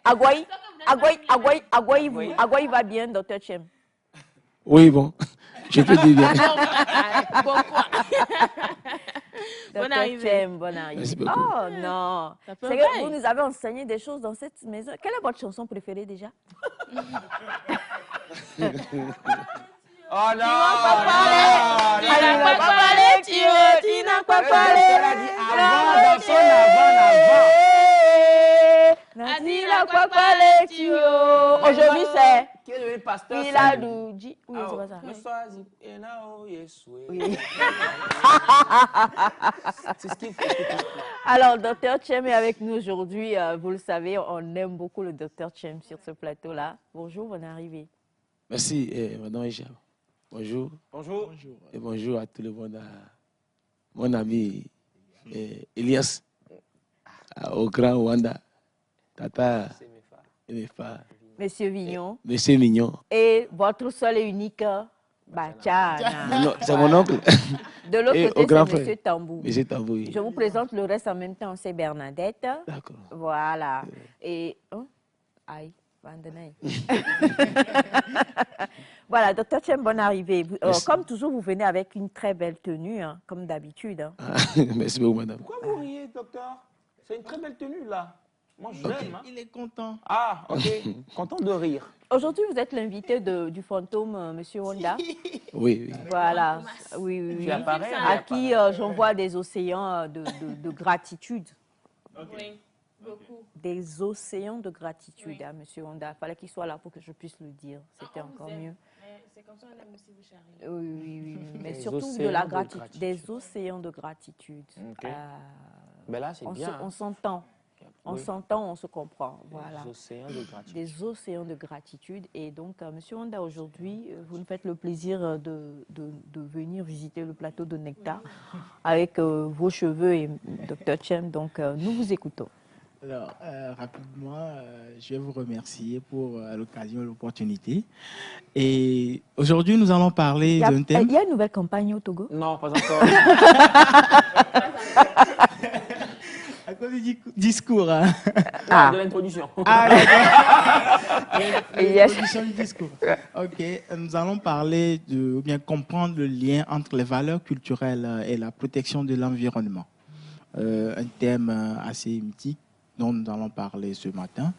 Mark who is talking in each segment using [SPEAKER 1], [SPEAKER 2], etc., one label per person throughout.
[SPEAKER 1] Agouaï va bien, docteur Chem.
[SPEAKER 2] Oui, bon, je peux dire bien.
[SPEAKER 3] Bon quoi. Bonne arrivée.
[SPEAKER 1] Chem, bonne arrivée.
[SPEAKER 2] Merci beaucoup.
[SPEAKER 1] Oh non. C'est que vous nous avez enseigné des choses dans cette maison. Quelle est votre chanson préférée déjà?
[SPEAKER 4] Oh non!
[SPEAKER 3] Tu n'as pas parlé, tu n'as pas parlé.
[SPEAKER 1] Aujourd'hui, c'est
[SPEAKER 4] Qui est devenu pasteur?
[SPEAKER 1] Piladouji. Oui, c'est pas ça. Oui.
[SPEAKER 4] C'est ce qu'il faut.
[SPEAKER 1] Alors, docteur Chem est avec nous aujourd'hui. Vous le savez, on aime beaucoup le docteur Chem sur ce plateau-là. Bonjour, bonne arrivée.
[SPEAKER 2] Merci, madame Aïcha. Bonjour.
[SPEAKER 4] Bonjour.
[SPEAKER 2] Et bonjour à tout le monde. Mon ami Elias, au grand Rwanda, Tata Emefa,
[SPEAKER 1] Monsieur Vignon.
[SPEAKER 2] Monsieur Mignon.
[SPEAKER 1] Et votre seul et unique Bachana.
[SPEAKER 2] C'est mon oncle.
[SPEAKER 1] De l'autre
[SPEAKER 2] Et
[SPEAKER 1] côté,
[SPEAKER 2] au grand
[SPEAKER 1] c'est
[SPEAKER 2] frère.
[SPEAKER 1] Monsieur Tambou.
[SPEAKER 2] Monsieur Tambou, oui.
[SPEAKER 1] Je vous présente le reste en même temps, c'est Bernadette.
[SPEAKER 2] D'accord.
[SPEAKER 1] Voilà. Et... Aïe, Vandenay. Voilà, docteur Chem, bonne arrivée. Comme toujours, vous venez avec une très belle tenue, hein, comme d'habitude. Hein.
[SPEAKER 2] Merci beaucoup, madame.
[SPEAKER 4] Pourquoi vous riez, docteur? C'est une très belle tenue, là. Moi, je l'aime. Hein.
[SPEAKER 5] Il est content.
[SPEAKER 4] Ah, ok. Content de rire.
[SPEAKER 1] Aujourd'hui, vous êtes l'invité du fantôme, Monsieur Honda.
[SPEAKER 2] Oui.
[SPEAKER 1] Voilà. Oui.
[SPEAKER 4] Tu apparais,
[SPEAKER 1] À qui j'envoie des océans de gratitude.
[SPEAKER 3] Oui, beaucoup.
[SPEAKER 1] Des océans de gratitude à Monsieur Honda. Il fallait qu'il soit là pour que je puisse le dire. C'était encore mieux.
[SPEAKER 3] C'est comme ça qu'on aime aussi vous charrier.
[SPEAKER 1] Oui. Mais
[SPEAKER 4] Des
[SPEAKER 1] surtout de
[SPEAKER 4] océans
[SPEAKER 1] la
[SPEAKER 4] de
[SPEAKER 1] gratitude.
[SPEAKER 4] gratitude.
[SPEAKER 1] Des océans de gratitude.
[SPEAKER 4] Ok. Ben là, c'est bien.
[SPEAKER 1] On s'entend. On
[SPEAKER 4] Oui.
[SPEAKER 1] s'entend, on se comprend. Voilà.
[SPEAKER 4] Des océans de gratitude.
[SPEAKER 1] Des océans de gratitude. Et donc, Monsieur Honda, aujourd'hui, vous nous faites le plaisir de venir visiter le plateau de Nectar avec vos cheveux et Dr. Chem. Donc, nous vous écoutons.
[SPEAKER 5] Alors, rapidement, je vais vous remercier pour l'occasion et l'opportunité. Et aujourd'hui, nous allons parler d'un thème.
[SPEAKER 1] Il y a une nouvelle campagne au Togo?
[SPEAKER 4] Non, pas encore.
[SPEAKER 5] À cause du discours. Hein.
[SPEAKER 4] Ah, de l'introduction.
[SPEAKER 5] L'introduction du discours. Ok, nous allons parler ou bien comprendre le lien entre les valeurs culturelles et la protection de l'environnement. Un thème assez mythique dont nous allons parler ce matin.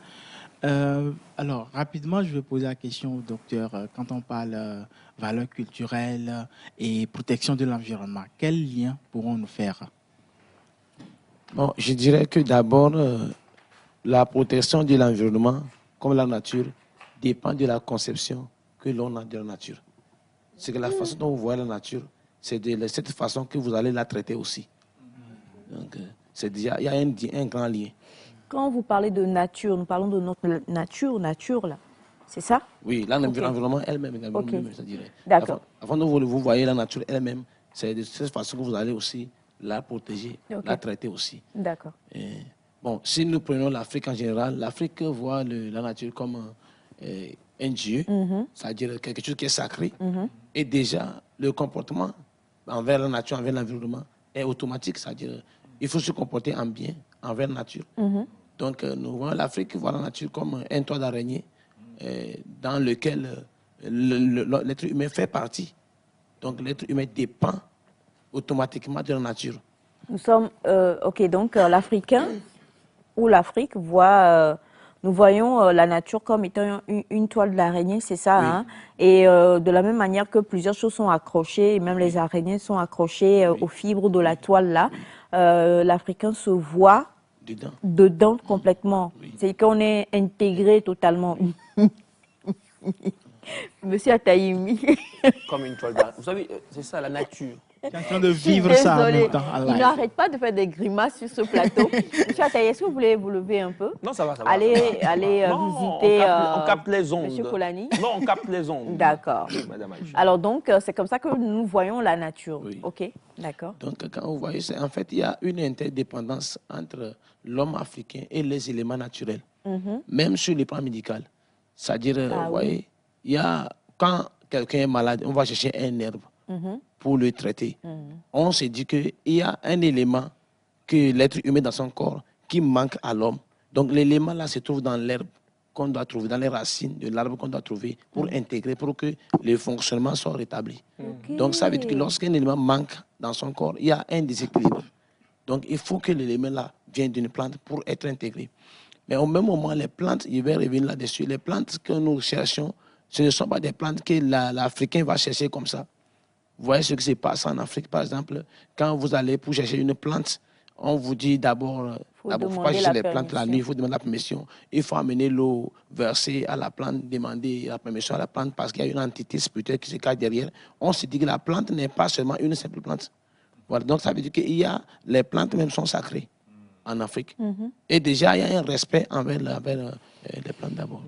[SPEAKER 5] Alors, rapidement, je vais poser la question au docteur. Quand on parle valeurs culturelles et protection de l'environnement, quel lien pourrons-nous faire?
[SPEAKER 2] Bon, je dirais que d'abord, la protection de l'environnement, comme la nature, dépend de la conception que l'on a de la nature. C'est que la façon dont vous voyez la nature, c'est de cette façon que vous allez la traiter aussi. Donc, c'est déjà, il y a un grand lien.
[SPEAKER 1] Quand vous parlez de nature, nous parlons de notre nature là. C'est ça?
[SPEAKER 2] Oui, l'environnement elle-même, je dirais.
[SPEAKER 1] D'accord.
[SPEAKER 2] Avant de vous voyez la nature elle-même, c'est de cette façon que vous allez aussi la protéger, la traiter aussi.
[SPEAKER 1] D'accord.
[SPEAKER 2] Bon, si nous prenons l'Afrique en général, l'Afrique voit la nature comme un dieu, c'est-à-dire quelque chose qui est sacré. Et déjà, le comportement envers la nature, envers l'environnement est automatique, c'est-à-dire il faut se comporter en bien envers la nature. Donc, nous voyons l'Afrique voit la nature comme un toit d'araignée dans lequel l'être humain fait partie. Donc, l'être humain dépend automatiquement de la nature.
[SPEAKER 1] Nous sommes, donc l'Africain ou l'Afrique voit, nous voyons la nature comme étant une toile d'araignée, c'est ça, oui. Hein? Et de la même manière que plusieurs choses sont accrochées, et même les araignées sont accrochées aux fibres de la toile là, l'Africain se voit dedans complètement. Oui. C'est qu'on est intégré totalement. Monsieur Ataïmi.
[SPEAKER 4] Comme une toile d'araignée. Vous savez, c'est ça la nature.
[SPEAKER 5] Tu es en train de vivre ça en même temps.
[SPEAKER 1] Il n'arrête pas de faire des grimaces sur ce plateau. Monsieur Ataï, est-ce que vous voulez vous lever un peu?
[SPEAKER 4] Non, ça va.
[SPEAKER 1] Allez visiter
[SPEAKER 4] on capte les ondes.
[SPEAKER 1] Monsieur Kolani.
[SPEAKER 4] Non, on capte les ondes.
[SPEAKER 1] D'accord.
[SPEAKER 4] Madame Aïcha.
[SPEAKER 1] Alors donc, c'est comme ça que nous voyons la nature. Oui. Ok, d'accord.
[SPEAKER 2] Donc, quand vous voyez, en fait, il y a une interdépendance entre l'homme africain et les éléments naturels, même sur le plan médical. C'est-à-dire, vous voyez, il y a, quand quelqu'un est malade, on va chercher un herbe pour le traiter. On se dit qu'il y a un élément que l'être humain dans son corps qui manque à l'homme. Donc l'élément là se trouve dans l'herbe. qu'on doit trouver, dans les racines de l'arbre qu'on doit trouver pour intégrer, pour que le fonctionnement soit rétabli. Donc, ça veut dire que lorsqu'un élément manque dans son corps, il y a un déséquilibre. Donc, il faut que l'élément-là vienne d'une plante pour être intégré. Mais au même moment, les plantes, je vais revenir là-dessus, les plantes que nous cherchons, ce ne sont pas des plantes que l'Africain va chercher comme ça. Vous voyez ce qui se passe en Afrique, par exemple, quand vous allez pour chercher une plante, on vous dit d'abord, il ne faut pas chercher les plantes la nuit, il faut demander la permission. Il faut amener l'eau versée à la plante, demander la permission à la plante parce qu'il y a une entité spirituelle qui se cache derrière. On se dit que la plante n'est pas seulement une simple plante. Voilà, donc ça veut dire qu'il y a, les plantes même sont sacrées en Afrique. Et déjà, il y a un respect envers les plantes d'abord.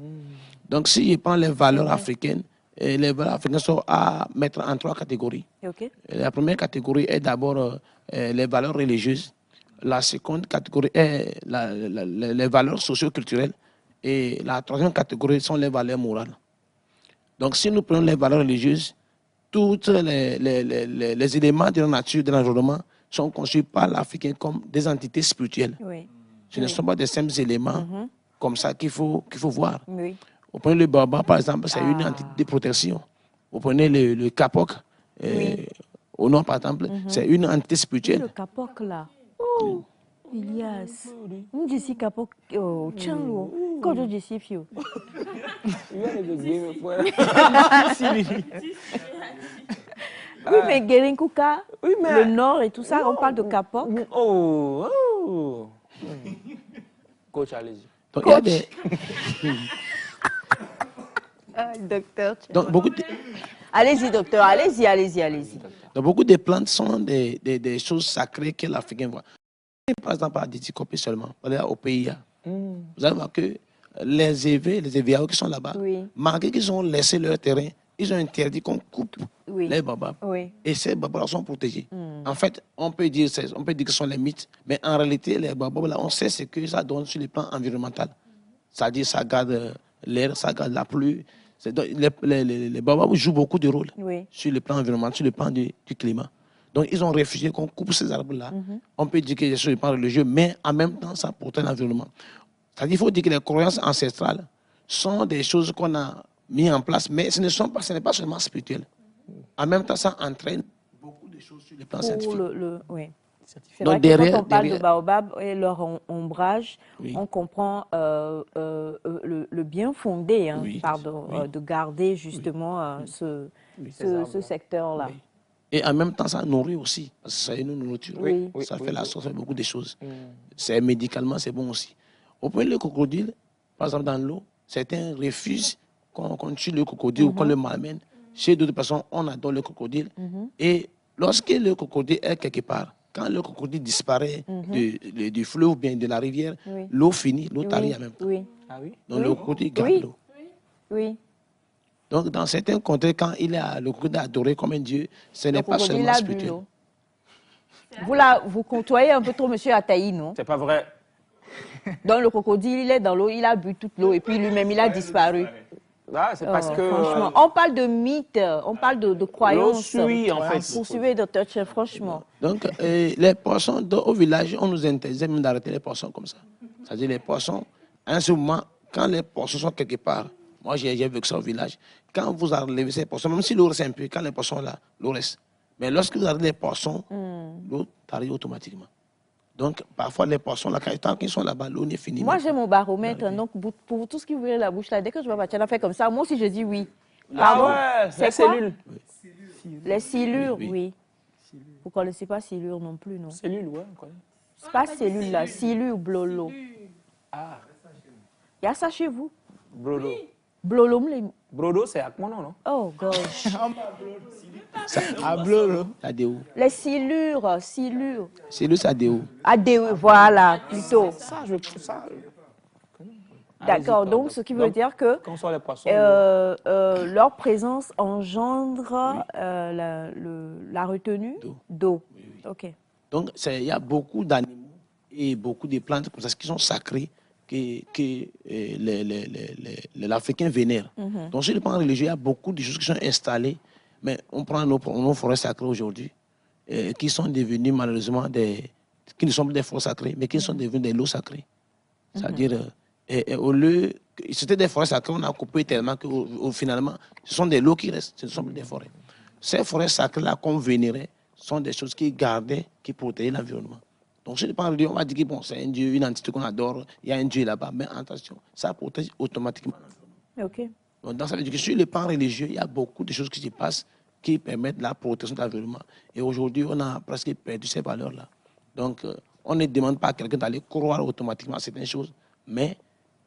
[SPEAKER 2] Donc si je prends les valeurs africaines, les valeurs africaines sont à mettre en 3 catégories. La première catégorie est d'abord les valeurs religieuses. La seconde catégorie est les valeurs socio-culturelles. Et la troisième catégorie sont les valeurs morales. Donc, si nous prenons les valeurs religieuses, tous les éléments de la nature, de l'environnement, sont conçus par l'Africain comme des entités spirituelles. Ce ne sont pas des simples éléments comme ça qu'il faut voir. Vous prenez le baobab, par exemple, c'est une entité de protection. Vous prenez le kapok, au nord, par exemple, c'est une entité spirituelle.
[SPEAKER 1] Le kapok, là. Oh, Elias. On dit si kapok, tchanlo. Quand je dis si fio. Oui, mais Guérin-Kouka, le nord et tout ça, on parle de kapok.
[SPEAKER 4] Oh. Coach, allez-y.
[SPEAKER 2] Donc, il y a des...
[SPEAKER 1] Docteur.
[SPEAKER 2] Donc,
[SPEAKER 1] Allez-y, docteur, allez-y.
[SPEAKER 2] Donc, beaucoup de plantes sont des choses sacrées que l'Africain voit. Par exemple, à Didikopé seulement, au pays, vous allez voir que les évéaux qui sont là-bas, malgré qu'ils ont laissé leur terrain, ils ont interdit qu'on coupe les babas. Et ces babas sont protégés. En fait, on peut dire que ce sont les mythes, mais en réalité, les babas, là, on sait ce que ça donne sur le plan environnemental. C'est-à-dire ça garde l'air, ça garde la pluie. Les babas jouent beaucoup de rôle sur le plan environnemental, sur le plan du climat. Donc, ils ont réfugé qu'on coupe ces arbres-là. On peut dire que c'est sur le plan religieux, mais en même temps, ça protège l'environnement. C'est-à-dire qu'il faut dire que les croyances ancestrales sont des choses qu'on a mis en place, mais ce n'est pas seulement spirituel. En même temps, ça entraîne beaucoup de choses sur le plan scientifique.
[SPEAKER 1] C'est vrai que quand on parle de baobab et leur ombrage, on comprend le bien fondé de garder justement ce secteur-là.
[SPEAKER 2] Et en même temps, ça nourrit aussi, parce que ça est une nourriture. Ça fait la sauce, ça fait beaucoup de choses. C'est médicalement, c'est bon aussi. Au point le crocodile, par exemple dans l'eau, certains refusent qu'on tue le crocodile ou qu'on le malmène. Chez d'autres personnes, on adore le crocodile. Et lorsque le crocodile est quelque part, quand le crocodile disparaît du fleuve ou bien de la rivière, l'eau finit, l'eau tarit en même temps. Donc le crocodile garde l'eau. Donc dans certains contextes, quand le crocodile est adoré comme un dieu, ce n'est pas seulement spirituel.
[SPEAKER 1] Vous côtoyez un peu trop M. Ataï, non?
[SPEAKER 4] C'est pas vrai.
[SPEAKER 1] Donc le crocodile, il est dans l'eau, il a bu toute l'eau et puis lui-même, il a disparu.
[SPEAKER 4] C'est parce que...
[SPEAKER 1] Franchement, on parle de mythes, on parle de croyances.
[SPEAKER 4] L'eau suit, en fait.
[SPEAKER 1] Poursuivez, docteur Tchè, franchement.
[SPEAKER 2] Donc, les poissons, au village, on nous interdisait même d'arrêter les poissons comme ça. C'est-à-dire les poissons, à un certain moment, quand les poissons sont quelque part, moi j'ai vécu ça au village, quand vous enlevez ces poissons, même si l'eau reste un peu, quand les poissons sont là, l'eau reste. Mais lorsque vous enlevez les poissons, l'eau arrive automatiquement. Donc, parfois, les poissons, là, tant qu'ils sont là-bas, l'eau n'est finie.
[SPEAKER 1] Moi, j'ai mon baromètre. Donc, pour tout ce qui vous ouvre la bouche, là, dès que je vois Batiana faire comme ça, moi aussi, je dis oui.
[SPEAKER 4] C'est cellules.
[SPEAKER 1] Les silures, oui. Vous ne connaissez pas silure non plus, non?
[SPEAKER 4] Cellules, ouais, on connaît.
[SPEAKER 1] C'est pas cellule, là. Silure, blolo. Il y a ça chez vous?
[SPEAKER 4] Brodo.
[SPEAKER 1] Blolo,
[SPEAKER 4] Brodo, c'est avec mon nom, non?
[SPEAKER 1] Oh, gosh.
[SPEAKER 2] Adéo.
[SPEAKER 1] Les silures.
[SPEAKER 2] Silure, c'est adéo.
[SPEAKER 1] Adéo, voilà, plutôt.
[SPEAKER 4] Ça, je trouve ça.
[SPEAKER 1] D'accord, donc ce qui veut dire que
[SPEAKER 4] les poissons,
[SPEAKER 1] leur présence engendre la retenue d'eau. Ok.
[SPEAKER 2] Donc, il y a beaucoup d'animaux et beaucoup de plantes comme ça qui sont sacrées que l'Africain vénère. Donc, sur le plan religieux, il y a beaucoup de choses qui sont installées, mais on prend nos forêts sacrées aujourd'hui, qui sont devenues malheureusement qui ne sont pas des forêts sacrées, mais qui sont devenues des lots sacrés. C'est-à-dire, Et au lieu, c'était des forêts sacrées, on a coupé tellement que finalement, ce sont des lots qui restent, ce ne sont plus des forêts. Ces forêts sacrées-là qu'on vénérait sont des choses qui gardaient, qui protégeaient l'environnement. Donc, si on on va dire que bon, c'est un dieu, une entité qu'on adore, il y a un dieu là-bas, mais attention, ça protège automatiquement l'environnement.
[SPEAKER 1] Ok.
[SPEAKER 2] Donc, dans ça veut dire que sur le plan religieux, il y a beaucoup de choses qui se passent qui permettent la protection de l'environnement. Et aujourd'hui, on a presque perdu ces valeurs-là. Donc, on ne demande pas à quelqu'un d'aller croire automatiquement à certaines choses, mais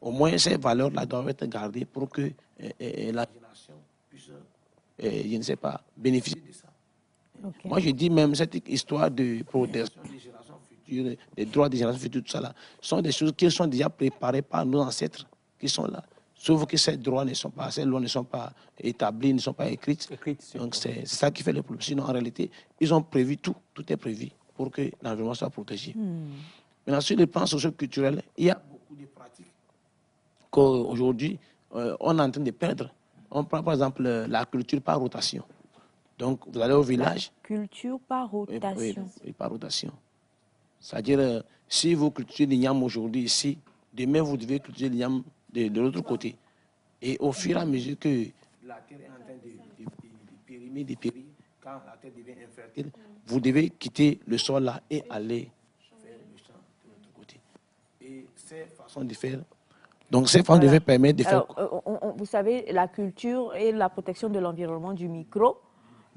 [SPEAKER 2] au moins ces valeurs-là doivent être gardées pour que la génération puisse, je ne sais pas, bénéficier de ça.
[SPEAKER 1] Ok.
[SPEAKER 2] Moi, je dis même cette histoire de protection des générations futures, des droits des générations futures, tout ça là, sont des choses qui sont déjà préparées par nos ancêtres qui sont là. Sauf que ces droits ne sont pas, ces lois ne sont pas établies, ne sont pas écrites. Donc c'est ça qui fait le problème. Sinon, en réalité, ils ont prévu tout, tout est prévu pour que l'environnement soit protégé. Maintenant, sur le plan socio-culturel, il y a beaucoup de pratiques qu'aujourd'hui, on est en train de perdre. On prend par exemple la culture par rotation. Donc, vous allez au village.
[SPEAKER 1] Culture par rotation.
[SPEAKER 2] Oui, par rotation. C'est-à-dire, si vous cultivez l'igname aujourd'hui ici, demain vous devez cultiver l'igname de l'autre côté. Et au fur et à mesure que la terre est en train de périmer, quand la terre devient infertile, vous devez quitter le sol là et aller faire le champ de l'autre côté. Et ces façons de faire, donc ces façons de faire permettent de faire...
[SPEAKER 1] Alors, vous savez, la culture et la protection de l'environnement du micro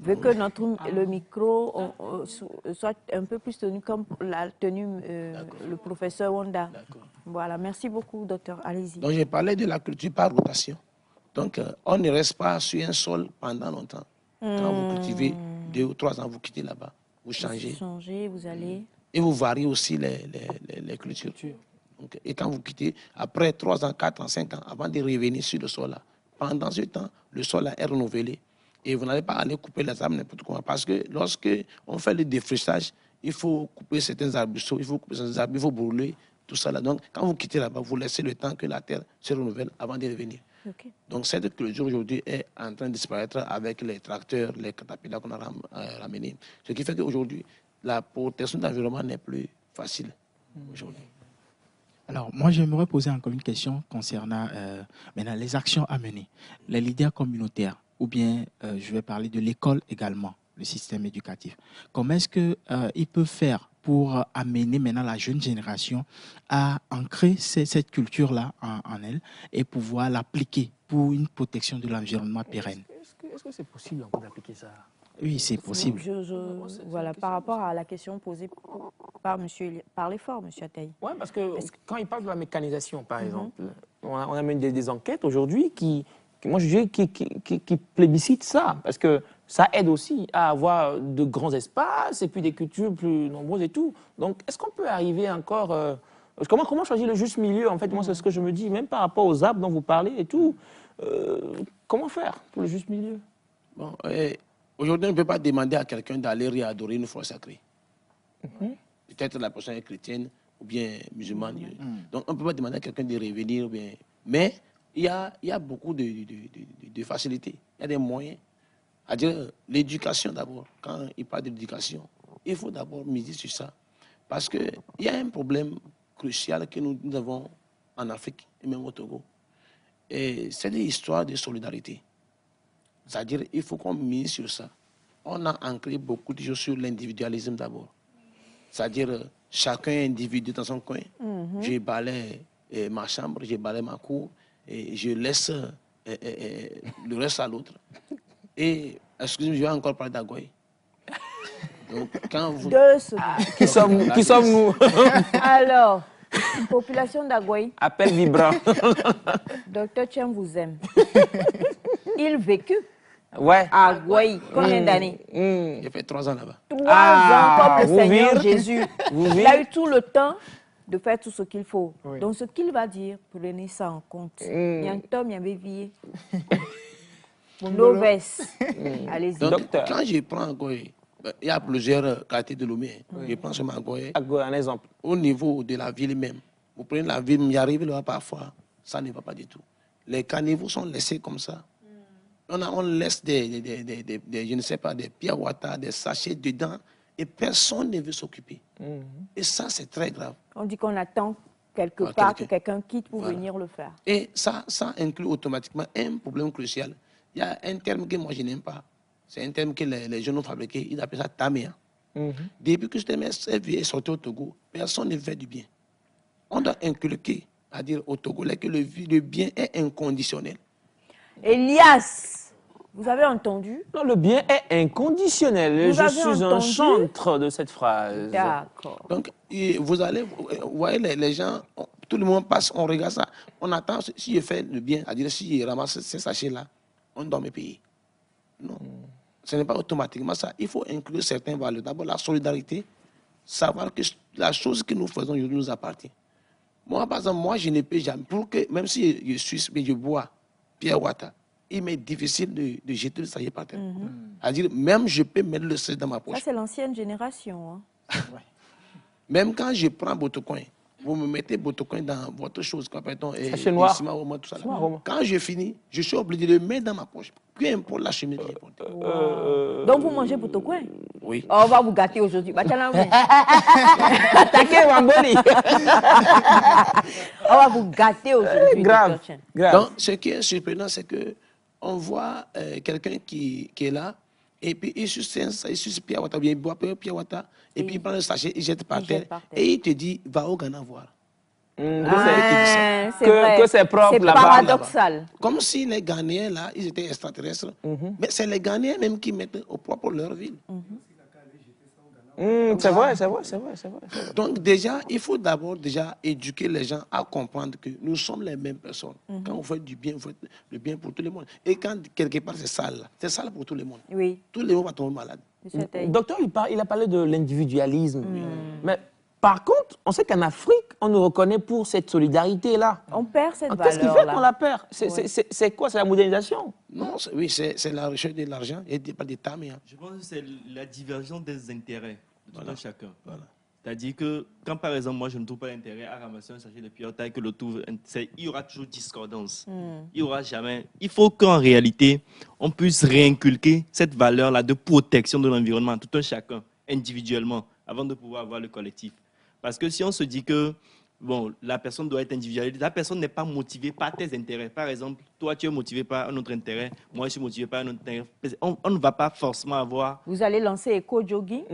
[SPEAKER 1] veut que le micro soit un peu plus tenu comme l'a tenu le professeur Wanda. Voilà, merci beaucoup, docteur. Allez-y.
[SPEAKER 2] Donc, j'ai parlé de la culture par rotation. Donc, on ne reste pas sur un sol pendant longtemps. Quand vous cultivez 2 ou 3 ans, vous quittez là-bas, vous changez.
[SPEAKER 1] Vous changez, vous allez...
[SPEAKER 2] Et vous variez aussi les cultures. Donc, et quand vous quittez, après 3 ans, 4 ans, 5 ans, avant de revenir sur le sol là, pendant ce temps, le sol là est renouvelé. Et vous n'allez pas aller couper les arbres n'importe comment. Parce que lorsque on fait le défrichage, il faut couper certains arbrisseaux, il faut couper certains arbres, il faut brûler, tout ça là. Donc, quand vous quittez là-bas, vous laissez le temps que la terre se renouvelle avant de revenir.
[SPEAKER 1] Okay.
[SPEAKER 2] Donc, cette culture aujourd'hui est en train de disparaître avec les tracteurs, les catapillars qu'on a ramenés. Ce qui fait qu'aujourd'hui, la protection de l'environnement n'est plus facile aujourd'hui.
[SPEAKER 5] Alors, moi, j'aimerais poser encore une question concernant maintenant les actions à mener. Les leaders communautaires, ou bien je vais parler de l'école également, le système éducatif. Comment est-ce qu'ils peuvent faire pour amener maintenant la jeune génération à ancrer cette culture-là en elle et pouvoir l'appliquer pour une protection de l'environnement pérenne?
[SPEAKER 4] Est-ce que c'est possible d'appliquer ça?
[SPEAKER 5] Oui, c'est possible.
[SPEAKER 1] Voilà, par rapport à la question posée par monsieur, parlez fort, monsieur Attey.
[SPEAKER 4] Oui, parce que quand il parle de la mécanisation, par exemple, on amène des enquêtes aujourd'hui moi, je dirais qui plébiscitent ça, parce que ça aide aussi à avoir de grands espaces et puis des cultures plus nombreuses et tout. Donc, est-ce qu'on peut arriver encore... comment choisir le juste milieu, en fait? Moi, c'est ce que je me dis, même par rapport aux arbres dont vous parlez et tout. Comment faire pour le juste milieu?
[SPEAKER 2] Bon, aujourd'hui, on ne peut pas demander à quelqu'un d'aller réadorer une forêt sacrée. Peut-être la personne est chrétienne ou bien musulmane. Donc, on ne peut pas demander à quelqu'un de revenir. Mais il y a beaucoup de facilités. Il y a des moyens. C'est-à-dire l'éducation d'abord. Quand il parle d'éducation, il faut d'abord miser sur ça. Parce qu'il y a un problème crucial que nous avons en Afrique et même au Togo. Et c'est l'histoire de solidarité. C'est-à-dire qu'il faut qu'on mise sur ça. On a ancré beaucoup de choses sur l'individualisme d'abord. C'est-à-dire chacun individu dans son coin. Je balaye ma chambre, je balaye ma cour et je laisse le reste à l'autre. Et, excusez-moi, je vais encore parler d'Agoy. Donc, quand vous...
[SPEAKER 4] Qui sommes-nous?
[SPEAKER 1] Alors, population d'Agoy.
[SPEAKER 4] Appel vibrant.
[SPEAKER 1] Docteur Tcham vous aime. Il vécut
[SPEAKER 4] ouais.
[SPEAKER 1] à Agoy. Combien d'années?
[SPEAKER 2] J'ai fait 3 ans là-bas.
[SPEAKER 1] 3 ans comme le Seigneur Jésus. Il a eu tout le temps de faire tout ce qu'il faut. Oui. Donc, ce qu'il va dire, prenez ça en compte. Il y a un Tom, il y avait vie. Noves. Allez-y.
[SPEAKER 2] Donc, quand je prends Agoy, il y a plusieurs quartiers de Lomé. Je prends seulement Agoy.
[SPEAKER 4] Agoy, un exemple.
[SPEAKER 2] Au niveau de la ville même. Vous prenez la ville, il arrive là parfois, ça ne va pas du tout. Les caniveaux sont laissés comme ça. On laisse je ne sais pas, des pierres water, des sachets dedans, et personne ne veut s'occuper. Et ça, c'est très grave.
[SPEAKER 1] On dit qu'on attend quelque
[SPEAKER 2] par
[SPEAKER 1] part, que
[SPEAKER 2] quelqu'un.
[SPEAKER 1] quelqu'un quitte pour
[SPEAKER 2] Voilà.
[SPEAKER 1] venir le faire.
[SPEAKER 2] Et ça inclut automatiquement un problème crucial. Il y a un terme que moi je n'aime pas. C'est un terme que les jeunes ont fabriqué. Ils appellent ça tamia. Depuis que ce terme est sorti au Togo, personne ne fait du bien. On doit inculquer, à dire aux Togolais que le bien est inconditionnel.
[SPEAKER 1] Elias, vous avez entendu?
[SPEAKER 4] Non, le bien est inconditionnel.
[SPEAKER 1] Vous
[SPEAKER 4] Je
[SPEAKER 1] avez
[SPEAKER 4] suis un
[SPEAKER 1] entendu?
[SPEAKER 4] chantre de cette phrase.
[SPEAKER 1] D'accord.
[SPEAKER 2] Donc, vous voyez, les gens, tout le monde passe, on regarde ça, on attend, si je fais le bien, c'est-à-dire si je ramasse ces sachets-là, on doit me payer. Non, ce n'est pas automatiquement ça. Il faut inclure certains valeurs. D'abord, la solidarité, savoir que la chose que nous faisons aujourd'hui nous appartient. Moi, par exemple, je ne peux jamais, même si je suis, mais je bois Pierre Water, il m'est difficile de jeter le sachet par terre. C'est-à-dire, même je peux mettre le sachet dans ma
[SPEAKER 1] Ça,
[SPEAKER 2] poche.
[SPEAKER 1] c'est l'ancienne génération. Hein.
[SPEAKER 2] Même quand je prends Botocoin, vous me mettez Botocoin dans votre chose, comme appelle-t-on,
[SPEAKER 4] Sachet noir.
[SPEAKER 2] Tout ça. Là.
[SPEAKER 4] Noir.
[SPEAKER 2] Quand je finis, je suis obligé de le mettre dans ma poche. Peu importe la chemise que j'ai portée.
[SPEAKER 1] Donc, vous mangez pour quoi?
[SPEAKER 2] Oui.
[SPEAKER 1] On va vous gâter aujourd'hui. Bah, tiens là, vous.
[SPEAKER 4] Attaquez Mamboni.
[SPEAKER 1] On va vous gâter aujourd'hui.
[SPEAKER 4] Grave.
[SPEAKER 1] docteur Chen.
[SPEAKER 4] Grave.
[SPEAKER 2] Donc, ce qui est surprenant, c'est que on voit quelqu'un qui est là, et puis il suce Pierre Water, bien il boit Pierre Water, et puis il prend le sachet, il jette par terre, et il te dit, va au Ghana voir.
[SPEAKER 1] Ah, c'est
[SPEAKER 4] Que-
[SPEAKER 1] vrai.
[SPEAKER 4] que c'est propre
[SPEAKER 1] C'est
[SPEAKER 4] là-bas.
[SPEAKER 1] paradoxal.
[SPEAKER 2] Comme si les Ghanéens, là, ils étaient extraterrestres. Mais c'est les Ghanéens même qui mettent au propre leur ville.
[SPEAKER 4] C'est vrai, c'est vrai, c'est vrai, c'est vrai.
[SPEAKER 2] Donc déjà, il faut d'abord éduquer les gens à comprendre que nous sommes les mêmes personnes. Quand vous faites du bien, vous faites le bien pour tout le monde. Et quand quelque part c'est sale pour tout le monde.
[SPEAKER 1] Oui.
[SPEAKER 2] Tout le monde va tomber malade.
[SPEAKER 1] Monsieur Taï.
[SPEAKER 4] Docteur, il a parlé de l'individualisme. Mais par contre, on sait qu'en Afrique, on nous reconnaît pour cette solidarité-là.
[SPEAKER 1] On perd cette
[SPEAKER 4] Qu'est-ce qui fait
[SPEAKER 1] valeur-là.
[SPEAKER 4] qu'on la perd? C'est quoi? C'est la modernisation?
[SPEAKER 2] Non, oui, c'est la recherche de l'argent et pas d'État, mais
[SPEAKER 6] Je pense que c'est la diversion des intérêts de tout
[SPEAKER 2] Voilà.
[SPEAKER 6] un chacun.
[SPEAKER 2] Voilà.
[SPEAKER 6] C'est-à-dire que quand par exemple moi je ne trouve pas d'intérêt à ramasser un sachet de pierre taille que l'autre trouve, il y aura toujours discordance. Il y aura jamais. Il faut qu'en réalité on puisse réinculquer cette valeur-là de protection de l'environnement, tout un chacun, individuellement, avant de pouvoir avoir le collectif. Parce que si on se dit que bon, la personne doit être individuelle, la personne n'est pas motivée par tes intérêts. Par exemple, toi tu es motivé par un autre intérêt, moi je suis motivé par un autre intérêt. On ne va pas forcément avoir.
[SPEAKER 1] Vous allez lancer éco-jogging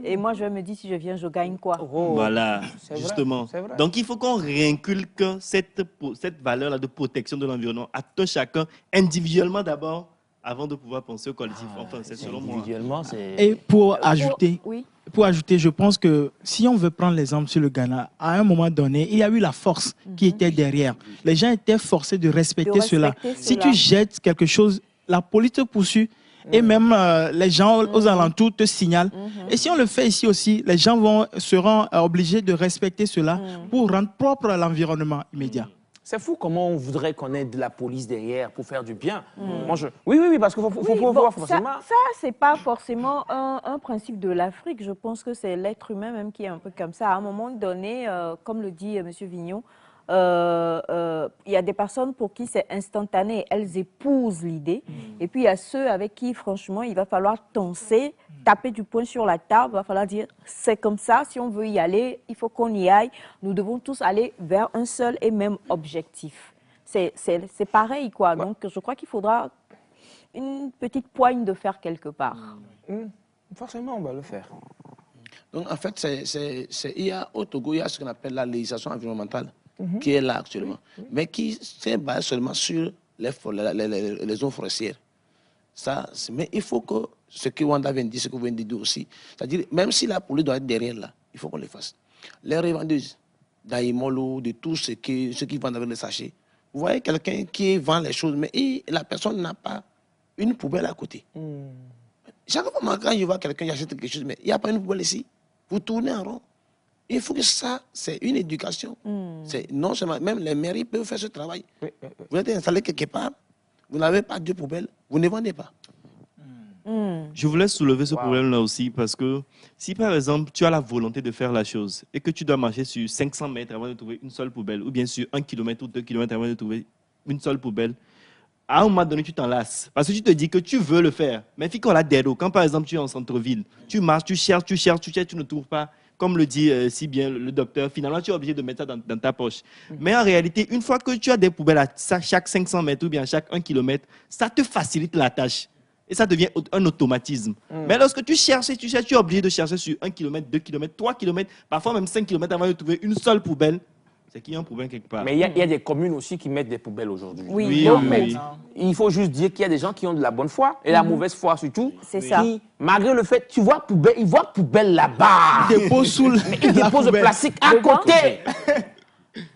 [SPEAKER 1] et moi je vais me dire si je viens, je gagne quoi.
[SPEAKER 4] Oh.
[SPEAKER 6] Voilà,
[SPEAKER 4] C'est vrai,
[SPEAKER 6] justement.
[SPEAKER 4] c'est vrai.
[SPEAKER 6] Donc, il faut qu'on réinculque cette valeur-là de protection de l'environnement à tout chacun, individuellement d'abord, avant de pouvoir penser au collectif. Enfin, c'est selon moi.
[SPEAKER 4] Individuellement, c'est...
[SPEAKER 5] Et pour ajouter,
[SPEAKER 1] Oui.
[SPEAKER 5] je pense que si on veut prendre l'exemple sur le Ghana, à un moment donné, il y a eu la force qui était derrière. Les gens étaient forcés de respecter cela. Si
[SPEAKER 1] cela.
[SPEAKER 5] tu jettes quelque chose, la police te poursuit. Et même les gens aux alentours te signalent. Et si on le fait ici aussi, les gens seront obligés de respecter cela pour rendre propre à l'environnement immédiat.
[SPEAKER 4] C'est fou comment on voudrait qu'on ait de la police derrière pour faire du bien. Moi, oui, parce qu'il faut
[SPEAKER 1] Oui, bon,
[SPEAKER 4] voir forcément...
[SPEAKER 1] ça c'est pas forcément un principe de l'Afrique. Je pense que c'est l'être humain même qui est un peu comme ça. À un moment donné, comme le dit M. Vignon, il y a des personnes pour qui c'est instantané, elles épousent l'idée. Et puis il y a ceux avec qui, franchement, il va falloir tenser, taper du poing sur la table, il va falloir dire c'est comme ça, si on veut y aller, il faut qu'on y aille. Nous devons tous aller vers un seul et même objectif. C'est pareil, quoi. Donc je crois qu'il faudra une petite poigne de fer quelque part.
[SPEAKER 4] Forcément, on va le faire.
[SPEAKER 2] Donc, en fait, au Togo, il y a ce qu'on appelle la législation environnementale qui est là actuellement, mais qui se base seulement sur les zones forestières. Mais il faut que ce que Wanda vient de dire, ce que vous venez de dire aussi, c'est-à-dire, même si la police doit être derrière là, il faut qu'on le fasse. Les revendeuses d'Aïmolo, de tout ceux qui vendent avec les sachets, vous voyez quelqu'un qui vend les choses, mais la personne n'a pas une poubelle à côté. Chaque fois quand je vois quelqu'un qui achète quelque chose, mais il n'y a pas une poubelle ici, vous tournez en rond. Il faut que ça, c'est une éducation. Non seulement, même les mairies peuvent faire ce travail. Vous êtes installé quelque part, vous n'avez pas de poubelle, vous ne vendez pas.
[SPEAKER 6] Je voulais soulever ce problème-là aussi parce que si par exemple tu as la volonté de faire la chose et que tu dois marcher sur 500 mètres avant de trouver une seule poubelle ou bien sur 1 km ou 2 km avant de trouver une seule poubelle, à un moment donné tu t'en lasses parce que tu te dis que tu veux le faire. Mais quand par exemple tu es en centre-ville, tu marches, tu cherches, tu ne trouves pas. comme le dit si bien le docteur, finalement, tu es obligé de mettre ça dans ta poche. Mais en réalité, une fois que tu as des poubelles à chaque 500 mètres ou bien à chaque 1 kilomètre, ça te facilite la tâche. Et ça devient un automatisme. Mais lorsque tu cherches, tu es obligé de chercher sur 1 kilomètre, 2 kilomètres, 3 kilomètres, parfois même 5 kilomètres avant de trouver une seule poubelle. C'est qu'il y a un problème quelque part.
[SPEAKER 4] Mais il y a des communes aussi qui mettent des poubelles aujourd'hui.
[SPEAKER 1] Oui,
[SPEAKER 6] oui.
[SPEAKER 4] Il faut juste dire qu'il y a des gens qui ont de la bonne foi et la mauvaise foi surtout.
[SPEAKER 1] C'est ça.
[SPEAKER 4] Qui, malgré le fait, tu vois poubelle, ils voient poubelle là-bas.
[SPEAKER 5] Ils déposent sous
[SPEAKER 4] Mais ils déposent le plastique à
[SPEAKER 1] Devant.
[SPEAKER 4] côté.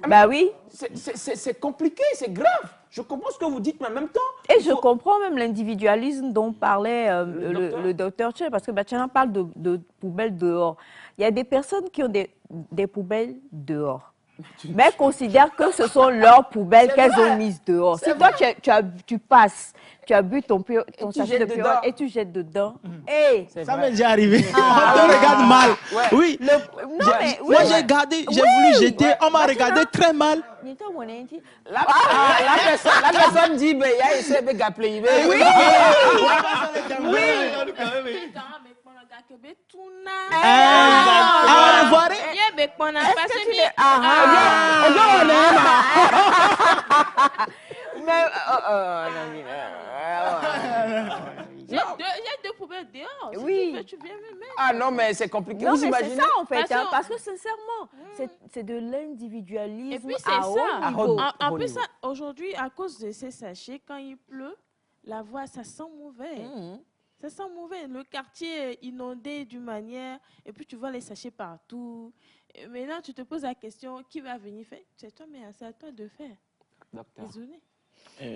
[SPEAKER 1] Bah oui.
[SPEAKER 4] C'est compliqué, c'est grave. Je comprends ce que vous dites, mais en même temps...
[SPEAKER 1] Et je comprends même l'individualisme dont parlait le docteur Tché, parce que Bachana parle de poubelles dehors. Il y a des personnes qui ont des poubelles dehors, mais elles considèrent que ce sont leurs poubelles qu'elles ont mises dehors. Si toi, tu passes, tu as bu ton sachet de pure et tu jettes dedans, hey,
[SPEAKER 5] Ça m'est déjà arrivé. On te regarde mal. Oui.
[SPEAKER 1] non, mais, oui,
[SPEAKER 5] Moi, j'ai voulu jeter. On m'a regardé très mal.
[SPEAKER 4] La personne dit, mais il y a essayé de gapler. Oui.
[SPEAKER 3] J'ai deux poubelles dehors.
[SPEAKER 1] Oui.
[SPEAKER 3] Tu viens me mettre.
[SPEAKER 4] Ah non, mais c'est compliqué.
[SPEAKER 1] Non,
[SPEAKER 4] Vous
[SPEAKER 1] mais c'est
[SPEAKER 4] imaginez
[SPEAKER 1] ça en fait,
[SPEAKER 3] Parce que-
[SPEAKER 1] parce que sincèrement, c'est de l'individualisme
[SPEAKER 3] Et puis c'est
[SPEAKER 1] à
[SPEAKER 3] ça.
[SPEAKER 1] haut niveau.
[SPEAKER 3] En
[SPEAKER 4] Haut
[SPEAKER 3] plus,
[SPEAKER 4] niveau.
[SPEAKER 3] ça, aujourd'hui, à cause de ces sachets, quand il pleut, la voie, ça sent mauvais. Ça sent mauvais. Le quartier est inondé d'une manière, et puis tu vois les sachets partout. Et maintenant, tu te poses la question, qui va venir faire? C'est toi, mais c'est à toi de faire.
[SPEAKER 4] Docteur.
[SPEAKER 3] Désolé.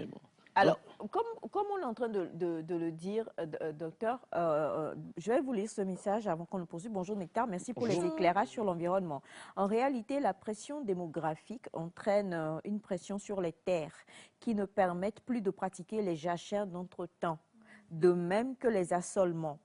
[SPEAKER 2] Bon.
[SPEAKER 1] Alors, comme on est en train de le dire, docteur, je vais vous lire ce message avant qu'on le poursuive. Bonjour Nectar, merci pour les éclairages sur l'environnement. En réalité, la pression démographique entraîne une pression sur les terres qui ne permettent plus de pratiquer les jachères d'entretemps, de même que les assolements.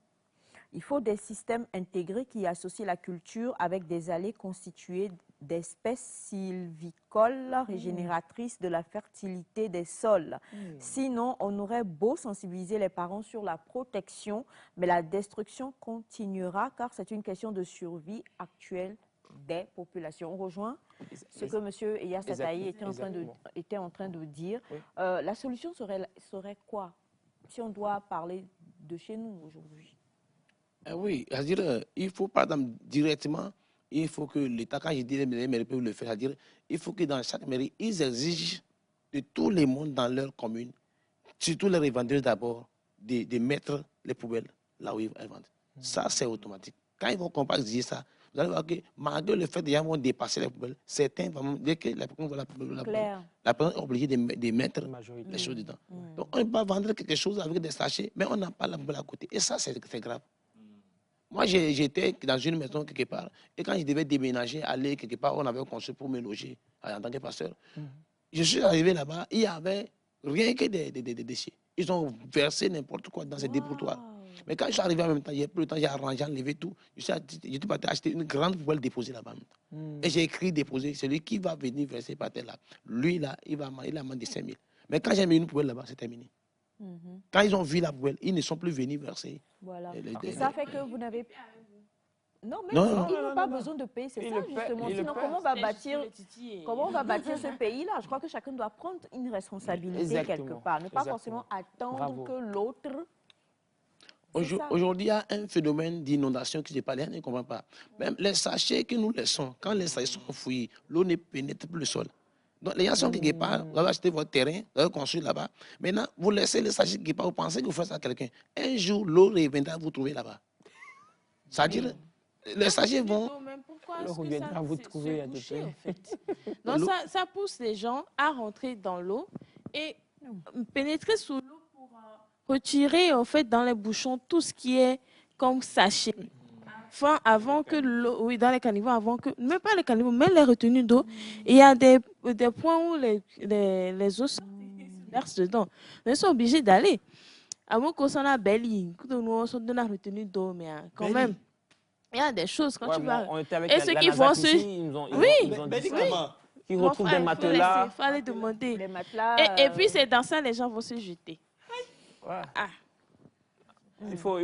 [SPEAKER 1] Il faut des systèmes intégrés qui associent la culture avec des allées constituées d'espèces sylvicoles régénératrices de la fertilité des sols. Sinon, on aurait beau sensibiliser les parents sur la protection, mais la destruction continuera car c'est une question de survie actuelle des populations. On rejoint ce que M. Eya Sataï était en train de dire.
[SPEAKER 4] Oui.
[SPEAKER 1] La solution serait quoi si on doit parler de chez nous aujourd'hui?
[SPEAKER 2] Oui, c'est-à-dire, il faut par exemple directement, il faut que l'État, quand je dis les mairies peuvent le faire, c'est-à-dire, il faut que dans chaque mairie, ils exigent de tout le monde dans leur commune, surtout les revendeurs d'abord, de mettre les poubelles là où ils vendent. Ça, c'est automatique. Quand ils vont exiger ça, vous allez voir que malgré le fait qu'ils vont dépasser les poubelles, certains vont, dès que la personne voit la poubelle, la personne est obligée de mettre les choses dedans. Donc, on peut vendre quelque chose avec des sachets, mais on n'a pas la poubelle à côté. Et ça, c'est grave. Moi, j'étais dans une maison quelque part, et quand je devais déménager, aller quelque part, on avait construit pour me loger en tant que pasteur. Je suis arrivé là-bas, il n'y avait rien que des déchets. Ils ont versé n'importe quoi dans ces dépotoirs. Mais quand je suis arrivé en même temps, il n'y a plus le temps, j'ai arrangé, enlevé tout. J'étais parti acheter une grande poubelle déposée là-bas. Et j'ai écrit déposer, celui qui va venir verser par terre là. Lui là, il a demandé 5 000. Mais quand j'ai mis une poubelle là-bas, c'est terminé. Quand ils ont vu la poubelle, ils ne sont plus venus verser.
[SPEAKER 1] Voilà.
[SPEAKER 2] Et
[SPEAKER 1] Ça fait que vous n'avez... Non, mais
[SPEAKER 2] Non,
[SPEAKER 1] ils n'ont pas besoin de payer, c'est ça justement. Sinon, comment on va bâtir ce pays-là? Je crois que chacun doit prendre une responsabilité
[SPEAKER 4] Exactement.
[SPEAKER 1] quelque part. Ne pas forcément attendre
[SPEAKER 4] Bravo.
[SPEAKER 1] que l'autre...
[SPEAKER 2] Aujourd'hui, il y a un phénomène d'inondation qui se parle, on ne comprend pas. Même les sachets que nous laissons, quand les sachets sont fouillés, l'eau ne pénètre plus le sol. Donc, les gens sont quelque part, vous avez acheté votre terrain, vous avez construit là-bas. Maintenant, vous laissez les sachets quelque part, vous pensez que vous faites ça à quelqu'un. Un jour, l'eau reviendra vous trouver là-bas. C'est-à-dire, les sachets vont...
[SPEAKER 3] Pourquoi
[SPEAKER 4] Alors,
[SPEAKER 3] est-ce
[SPEAKER 4] on
[SPEAKER 3] que
[SPEAKER 4] viendra
[SPEAKER 3] ça
[SPEAKER 4] vous
[SPEAKER 3] se
[SPEAKER 4] trouver à
[SPEAKER 3] boucher,
[SPEAKER 4] Dépé.
[SPEAKER 3] en fait? Donc, ça pousse les gens à rentrer dans l'eau et pénétrer sous l'eau pour retirer, en fait, dans les bouchons, tout ce qui est comme sachet. Avant que l'eau, oui, dans les caniveaux, avant que, même pas les caniveaux, même les retenues d'eau, il y a des points où les eaux se versent dedans. Ils sont obligés d'aller. Avant qu'on s'en a belli, que nous sommes dans la retenue d'eau, mais quand même, il y a des choses quand tu vas.
[SPEAKER 4] On était avec
[SPEAKER 3] Et
[SPEAKER 4] la
[SPEAKER 3] ceux qui
[SPEAKER 4] NASA
[SPEAKER 3] vont
[SPEAKER 4] ici,
[SPEAKER 3] se...
[SPEAKER 4] ils nous ont
[SPEAKER 3] Oui.
[SPEAKER 4] dit
[SPEAKER 6] comment?
[SPEAKER 4] qu'ils retrouvent des matelas.
[SPEAKER 3] Il fallait demander.
[SPEAKER 1] Les matelas...
[SPEAKER 3] Et puis, c'est dans ça les gens vont se jeter.
[SPEAKER 4] Ouais.
[SPEAKER 3] Ah.
[SPEAKER 4] Il faut,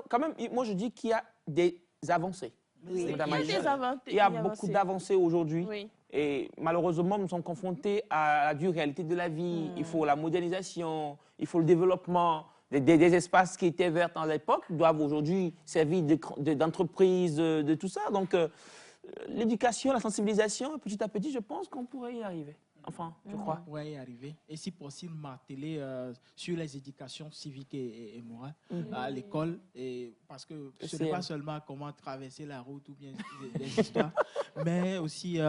[SPEAKER 4] quand même, moi, je dis qu'il y a des avancées.
[SPEAKER 1] Oui.
[SPEAKER 4] Madame
[SPEAKER 3] Il y a
[SPEAKER 4] Aïcha.
[SPEAKER 3] des avancées.
[SPEAKER 4] Il y a beaucoup d'avancées aujourd'hui.
[SPEAKER 3] Oui.
[SPEAKER 4] Et malheureusement, nous sommes confrontés à la dure réalité de la vie. Il faut la modernisation, il faut le développement. Des espaces qui étaient verts à l'époque doivent aujourd'hui servir d'entreprises, de tout ça. Donc, l'éducation, la sensibilisation, petit à petit, je pense qu'on pourrait y arriver. Enfin, je crois.
[SPEAKER 5] On pourrait y arriver. Et si possible, marteler sur les éducations civiques et morales à l'école. Parce que ce n'est pas seulement comment traverser la route ou bien des histoires, mais aussi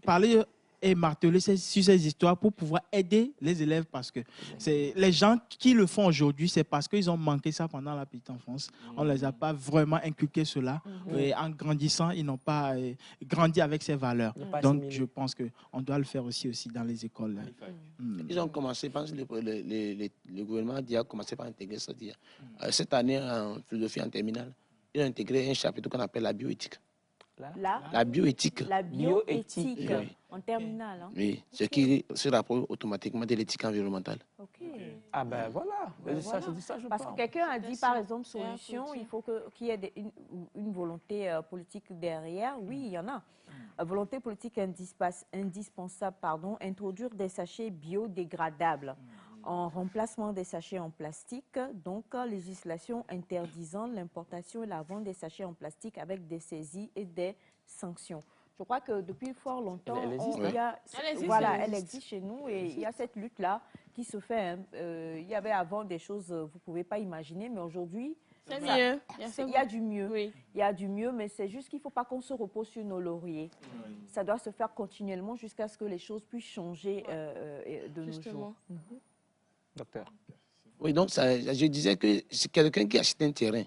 [SPEAKER 5] parler et marteler sur ces histoires pour pouvoir aider les élèves, parce que les gens qui le font aujourd'hui, c'est parce qu'ils ont manqué ça pendant la petite enfance. On ne les a pas vraiment inculqué cela. Et en grandissant, ils n'ont pas grandi avec ces valeurs. Donc, je pense qu'on doit le faire aussi dans les écoles.
[SPEAKER 2] Ils ont commencé, je pense que le gouvernement a commencé par intégrer ça. Cette année, en philosophie en terminale, ils ont intégré un chapitre qu'on appelle la bioéthique. La bioéthique.
[SPEAKER 1] La bioéthique.
[SPEAKER 2] Oui.
[SPEAKER 1] En terminale. Hein?
[SPEAKER 2] Oui, ce qui se rapproche automatiquement de l'éthique environnementale.
[SPEAKER 1] Ok.
[SPEAKER 4] Ah ben voilà, ça, c'est ça, je
[SPEAKER 1] Parce
[SPEAKER 4] pense.
[SPEAKER 1] que quelqu'un a dit, par exemple, solution, il faut qu'il y ait une volonté politique derrière. Oui, il y en a. Volonté politique indispensable, introduire des sachets biodégradables en remplacement des sachets en plastique. Donc, législation interdisant l'importation et la vente des sachets en plastique avec des saisies et des sanctions. Je crois que depuis fort longtemps, elle existe chez nous et il y a cette lutte-là qui se fait. Il y avait avant des choses, vous ne pouvez pas imaginer, mais aujourd'hui,
[SPEAKER 3] c'est mieux.
[SPEAKER 1] Il y a du mieux.
[SPEAKER 3] Oui.
[SPEAKER 1] Il y a du mieux, mais c'est juste qu'il ne faut pas qu'on se repose sur nos lauriers. Ça doit se faire continuellement jusqu'à ce que les choses puissent changer de nos jours.
[SPEAKER 4] Docteur.
[SPEAKER 2] Oui, donc je disais que c'est quelqu'un qui achète un terrain.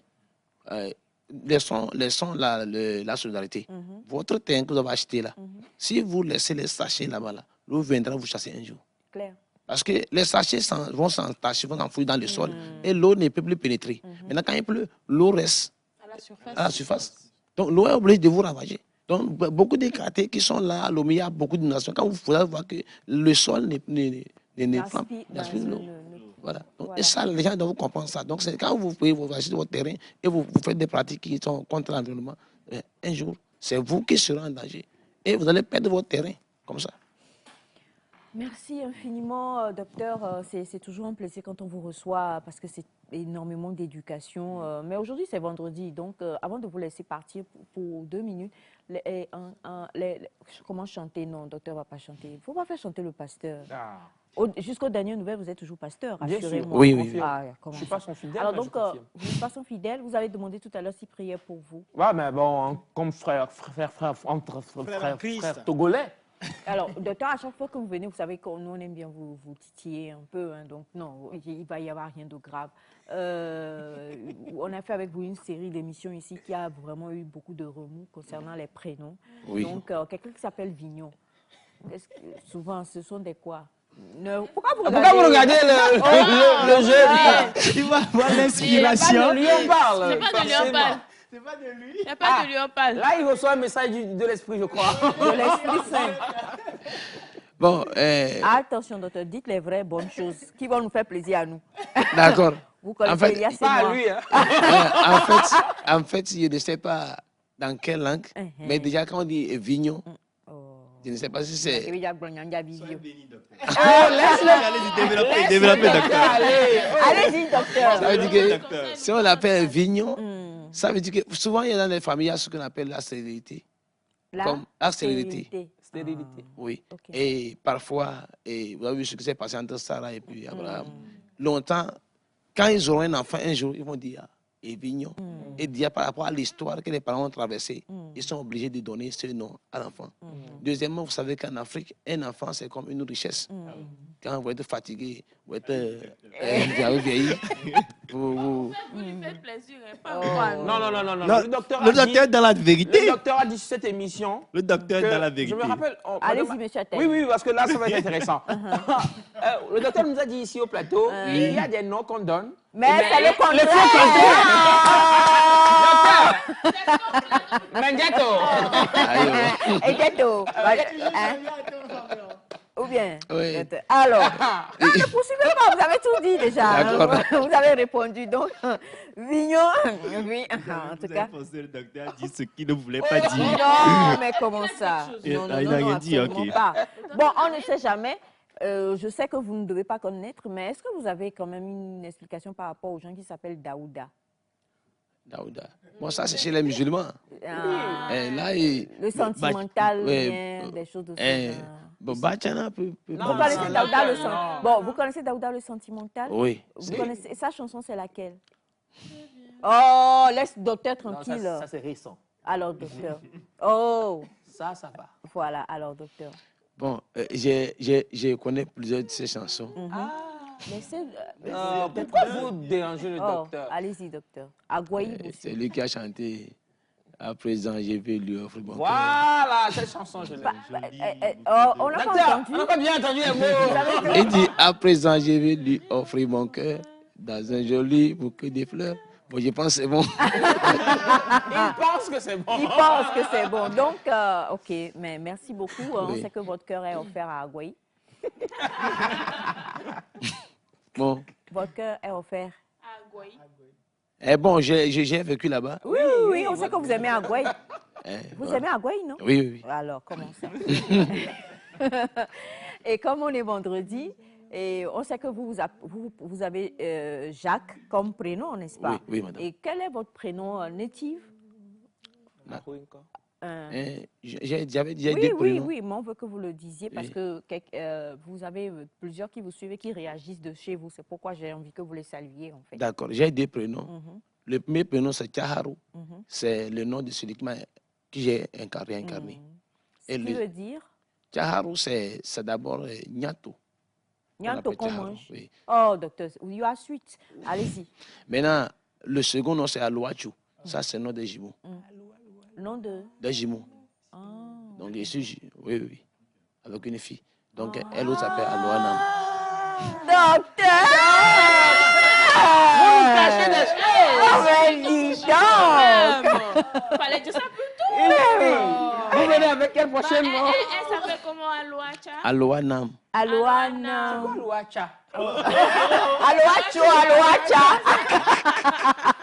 [SPEAKER 2] Laissons la solidarité. Votre terrain que vous avez acheté là, si vous laissez les sachets là-bas, l'eau viendra vous chasser un jour.
[SPEAKER 1] Claire.
[SPEAKER 2] Parce que les sachets vont s'entacher, vont s'enfouir dans le sol et l'eau ne peut plus pénétrer. Maintenant, quand il pleut, l'eau reste à la surface. Donc, l'eau est obligée de vous ravager. Donc, beaucoup de quartiers qui sont là, à Lomé, il y a beaucoup d'inondations. Quand vous pouvez voir que le sol n'aspire l'eau. Voilà. Donc, et ça, les gens doivent comprendre ça. Donc, c'est quand vous pouvez vous acheter votre terrain et vous faites des pratiques qui sont contre l'environnement, un jour, c'est vous qui serez en danger. Et vous allez perdre votre terrain, comme ça.
[SPEAKER 1] Merci infiniment, docteur. C'est toujours un plaisir quand on vous reçoit parce que c'est énormément d'éducation. Mais aujourd'hui, c'est vendredi. Donc, avant de vous laisser partir pour 2 minutes, comment chanter? Non, docteur ne va pas chanter. Il ne faut pas faire chanter le pasteur. Jusqu'aux dernières nouvelles, vous êtes toujours pasteur, rassurez-moi.
[SPEAKER 2] Oui.
[SPEAKER 1] Ah,
[SPEAKER 4] je ne suis pas son fidèle.
[SPEAKER 1] Alors donc, vous n'êtes pas son fidèle. Vous avez demandé tout à l'heure s'il priait pour vous.
[SPEAKER 4] Ouais, mais bon, comme frère togolais.
[SPEAKER 1] Alors, docteur, à chaque fois que vous venez, vous savez que nous, on aime bien vous titiller un peu. Hein, donc, non, il ne va y avoir rien de grave. On a fait avec vous une série d'émissions ici qui a vraiment eu beaucoup de remous concernant les prénoms.
[SPEAKER 2] Oui.
[SPEAKER 1] Donc, quelqu'un qui s'appelle Vignon. Souvent, ce sont des quoi? Pourquoi vous regardez
[SPEAKER 4] le jeu?
[SPEAKER 5] Tu vas avoir l'inspiration.
[SPEAKER 4] C'est pas de lui on parle.
[SPEAKER 3] C'est pas de lui on parle.
[SPEAKER 5] C'est pas de lui.
[SPEAKER 3] Il n'y a pas de lui on parle.
[SPEAKER 4] Là, il reçoit un message de l'esprit, je crois.
[SPEAKER 1] De l'Esprit Saint.
[SPEAKER 2] Bon,
[SPEAKER 1] Attention, docteur, dites les vraies bonnes choses qui vont nous faire plaisir à nous.
[SPEAKER 2] d'accord.
[SPEAKER 1] Vous connaissez
[SPEAKER 2] En fait,
[SPEAKER 1] Elias et
[SPEAKER 4] Pas
[SPEAKER 1] moi.
[SPEAKER 4] à lui. Hein.
[SPEAKER 2] en fait, je ne sais pas dans quelle langue, mais déjà quand on dit vignon, je ne sais pas si c'est...
[SPEAKER 1] Allez,
[SPEAKER 6] Laisse-le développer, docteur.
[SPEAKER 1] allez-y, docteur.
[SPEAKER 2] Ça veut dire que si on l'appelle vignon, ça veut dire que souvent il y a dans les familles, il y a ce qu'on appelle la stérilité. Comme la stérilité.
[SPEAKER 4] Stérilité.
[SPEAKER 2] Oui.
[SPEAKER 1] Ok.
[SPEAKER 2] Et parfois, vous avez vu ce qui s'est passé entre Sarah et puis Abraham. Longtemps, quand ils auront un enfant un jour, ils vont dire et vignon. Et dire par rapport à l'histoire que les parents ont traversée, ils sont obligés de donner ce nom à l'enfant. Deuxièmement, vous savez qu'en Afrique, un enfant, c'est comme une richesse. Quand vous êtes fatigué, vous êtes vieilli, vous
[SPEAKER 3] lui faites plaisir, hein, pas moi.
[SPEAKER 4] Non. Le docteur
[SPEAKER 6] est dans la vérité.
[SPEAKER 4] Le docteur a dit sur cette émission.
[SPEAKER 6] Le docteur est dans la vérité.
[SPEAKER 4] Je me rappelle.
[SPEAKER 1] Allez-y, monsieur Attel.
[SPEAKER 4] Oui, parce que là, ça va être intéressant. Le docteur nous a dit ici au plateau, il y a des noms qu'on donne.
[SPEAKER 1] Mais c'est le contraire.
[SPEAKER 4] Docteur Mengeto.
[SPEAKER 1] Et ghetto. bien?
[SPEAKER 2] Oui.
[SPEAKER 1] Docteur. Alors, ne poursuivez pas, vous avez tout dit déjà.
[SPEAKER 2] D'accord.
[SPEAKER 1] Vous avez répondu. Donc, Vignon, oui, en tout
[SPEAKER 6] Vous
[SPEAKER 1] cas.
[SPEAKER 6] avez forcé le docteur à dire ce qu'il ne voulait pas dire.
[SPEAKER 1] Non, mais comment ça?
[SPEAKER 6] Il
[SPEAKER 1] Non, non,
[SPEAKER 6] a
[SPEAKER 1] non,
[SPEAKER 6] rien
[SPEAKER 1] non,
[SPEAKER 6] dit,
[SPEAKER 1] absolument
[SPEAKER 6] ok.
[SPEAKER 1] pas. Bon, on ne sait jamais. Je sais que vous ne devez pas connaître, mais est-ce que vous avez quand même une explication par rapport aux gens qui s'appellent Daouda?
[SPEAKER 2] Daouda. Bon, ça, c'est chez les musulmans.
[SPEAKER 1] Ah,
[SPEAKER 2] Et là,
[SPEAKER 1] le sentimental,
[SPEAKER 2] ouais,
[SPEAKER 1] bien, des choses de ce
[SPEAKER 2] eh,
[SPEAKER 1] genre.
[SPEAKER 2] bon, Bachana peut
[SPEAKER 1] Vous
[SPEAKER 4] Non,
[SPEAKER 1] connaissez
[SPEAKER 4] non,
[SPEAKER 1] Daouda le
[SPEAKER 4] non.
[SPEAKER 1] sentimental? Bon, vous connaissez Daouda le sentimental?
[SPEAKER 2] Oui.
[SPEAKER 1] Vous connaissez sa chanson, c'est laquelle? Oh, laisse docteur
[SPEAKER 4] Non,
[SPEAKER 1] tranquille.
[SPEAKER 4] ça c'est récent.
[SPEAKER 1] Alors, docteur. Oh,
[SPEAKER 4] Ça va.
[SPEAKER 1] voilà, alors, docteur.
[SPEAKER 2] Bon, je connais plusieurs de ces chansons.
[SPEAKER 1] Laissez.
[SPEAKER 4] Pourquoi vous dérangez le
[SPEAKER 1] Oh,
[SPEAKER 4] docteur?
[SPEAKER 1] allez-y, docteur. Agouaï
[SPEAKER 2] C'est
[SPEAKER 1] aussi.
[SPEAKER 2] lui qui a chanté à présent, je vais lui offrir mon cœur.
[SPEAKER 4] Voilà, cette chanson, je l'aime.
[SPEAKER 1] Oh, on n'a pas
[SPEAKER 4] Docteur,
[SPEAKER 1] entendu.
[SPEAKER 4] on n'a pas bien entendu les mots.
[SPEAKER 2] Il dit à présent, je vais lui offrir mon cœur dans un joli bouquet de fleurs. Bon, je pense que c'est bon.
[SPEAKER 4] Il pense que c'est bon.
[SPEAKER 1] Il pense que c'est bon. Donc, ok, mais merci beaucoup. On
[SPEAKER 2] Oui.
[SPEAKER 1] sait que votre cœur est offert à Agouaï.
[SPEAKER 2] Bon.
[SPEAKER 1] Votre cœur est offert.
[SPEAKER 2] Eh bon, j'ai vécu là-bas.
[SPEAKER 1] Oui, oui, oui, on sait que vous aimez Agouaï.
[SPEAKER 2] Eh,
[SPEAKER 1] Vous
[SPEAKER 2] voilà.
[SPEAKER 1] aimez Agouaï, non?
[SPEAKER 2] Oui, oui, oui.
[SPEAKER 1] Alors, comment ça? Et comme on est vendredi, et on sait que vous avez Jacques comme prénom, n'est-ce pas?
[SPEAKER 2] Oui, oui, madame.
[SPEAKER 1] Et quel est votre prénom natif?
[SPEAKER 2] J'avais déjà
[SPEAKER 1] Oui,
[SPEAKER 2] des
[SPEAKER 1] oui,
[SPEAKER 2] prénoms.
[SPEAKER 1] oui, mais on veut que vous le disiez parce
[SPEAKER 2] Oui.
[SPEAKER 1] que vous avez plusieurs qui vous suivent et qui réagissent de chez vous. C'est pourquoi j'ai envie que vous les saluiez, en fait.
[SPEAKER 2] D'accord, j'ai des prénoms.
[SPEAKER 1] Mhm,
[SPEAKER 2] Le premier prénom, c'est Tchaharou.
[SPEAKER 1] mhm,
[SPEAKER 2] C'est le nom de celui qui j'ai incarné.
[SPEAKER 1] mhm. Ce
[SPEAKER 2] Et
[SPEAKER 1] qui
[SPEAKER 2] le-
[SPEAKER 1] veut dire
[SPEAKER 2] Tchaharou, c'est d'abord Nyato.
[SPEAKER 1] Nyanto
[SPEAKER 2] appelle
[SPEAKER 1] qu'on
[SPEAKER 2] Tchaharou,
[SPEAKER 1] mange.
[SPEAKER 2] oui.
[SPEAKER 1] Oh, docteur, you are sweet. Allez-y.
[SPEAKER 2] Maintenant, le second nom, c'est Alouachou. Ça, c'est le nom des jumeaux.
[SPEAKER 1] Nom de...
[SPEAKER 2] Des jumeaux.
[SPEAKER 1] Ah.
[SPEAKER 2] Donc, je suis, oui, oui, avec une fille. Donc, elle aussi s'appelle Alouanam.
[SPEAKER 1] Docteur!
[SPEAKER 4] Vous cachez des choses.
[SPEAKER 1] Oh, mais dis donc!
[SPEAKER 3] Fallait dire ça plus tôt.
[SPEAKER 4] Vous venez avec quel prochain nom?
[SPEAKER 3] Elle s'appelle comment Alouacha?
[SPEAKER 2] Alouanam.
[SPEAKER 1] Aloana.
[SPEAKER 4] Louacha.
[SPEAKER 1] Aloacho, Aloacha.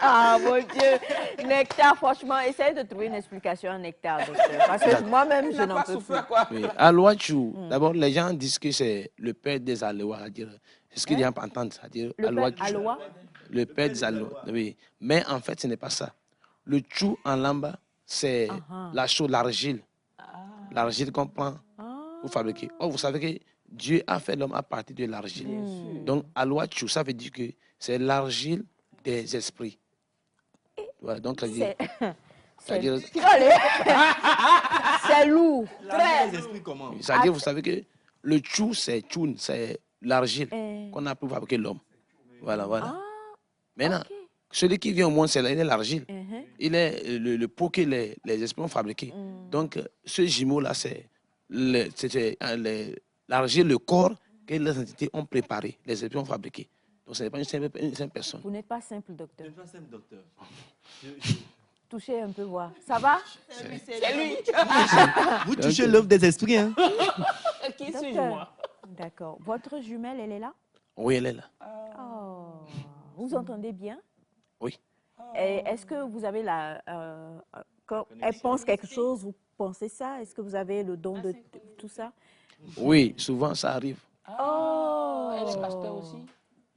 [SPEAKER 1] Ah, mon Dieu. Nectar, franchement, essayez de trouver une explication à Nectar, docteur. Parce que moi-même, je n'en peux plus.
[SPEAKER 4] Quoi?
[SPEAKER 2] Oui. Alouachou, d'abord, les gens disent que c'est le père des Alois. C'est ce que les gens entendent. C'est-à-dire
[SPEAKER 1] Le père
[SPEAKER 2] Alouachou.
[SPEAKER 1] Aloa?
[SPEAKER 2] Le père des Alois. Oui. Mais en fait, ce n'est pas ça. Le chou en lamba, c'est la chaux, l'argile. L'argile qu'on prend pour fabriquer. Or, vous savez que Dieu a fait l'homme à partir de l'argile. Donc, Alouachou, ça veut dire que c'est l'argile des esprits. Voilà, donc, ça dit, c'est-à-dire,
[SPEAKER 1] Allez. C'est lourd.
[SPEAKER 6] Les esprits comment?
[SPEAKER 2] c'est-à-dire, vous savez que le chou, c'est choun, c'est l'argile
[SPEAKER 1] Eh.
[SPEAKER 2] qu'on a pour fabriquer l'homme. Voilà, voilà.
[SPEAKER 1] Ah,
[SPEAKER 2] Maintenant,
[SPEAKER 1] ok.
[SPEAKER 2] celui qui vient au monde, c'est il est l'argile.
[SPEAKER 1] Mhm.
[SPEAKER 2] Il est le pot que les esprits ont fabriqué. Donc, ce jumeau-là, c'est l'argile, le corps que les entités ont préparé, les esprits ont fabriqué. Donc, ce n'est pas une simple personne.
[SPEAKER 1] Vous n'êtes pas simple, docteur.
[SPEAKER 6] Je suis pas simple, docteur.
[SPEAKER 1] Touchez un peu, voir. Ça va?
[SPEAKER 4] C'est lui.
[SPEAKER 6] Vous touchez l'œuvre des esprits, hein?
[SPEAKER 4] Qui suis-je,
[SPEAKER 1] Docteur.
[SPEAKER 4] moi?
[SPEAKER 1] D'accord. Votre jumelle, elle est là?
[SPEAKER 2] Oui, elle est là.
[SPEAKER 1] Oh. Vous entendez bien?
[SPEAKER 2] Oui.
[SPEAKER 1] Et est-ce que vous avez quand elle pense quelque chose, vous pensez ça? Est-ce que vous avez le don de tout ça?
[SPEAKER 2] Oui, souvent, ça arrive.
[SPEAKER 1] Oh!
[SPEAKER 4] Elle est pasteur aussi.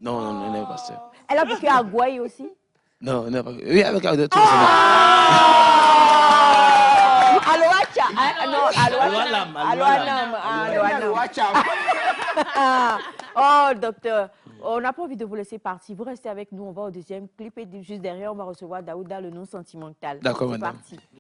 [SPEAKER 2] Non, non, non, elle n'est pas pasteur.
[SPEAKER 1] Elle a vécu à Gouaï aussi?
[SPEAKER 2] Non, elle n'est pas. Oui, avec tout
[SPEAKER 1] Aloacha! Non,
[SPEAKER 6] Aloanam,
[SPEAKER 1] Aloanam. Aloanam.
[SPEAKER 4] Louacha.
[SPEAKER 1] Oh, docteur, on n'a pas envie de vous laisser partir. Vous restez avec nous, on va au deuxième clip et juste derrière, on va recevoir Daouda, le nom sentimental.
[SPEAKER 2] D'accord,
[SPEAKER 1] C'est
[SPEAKER 2] madame.
[SPEAKER 1] parti.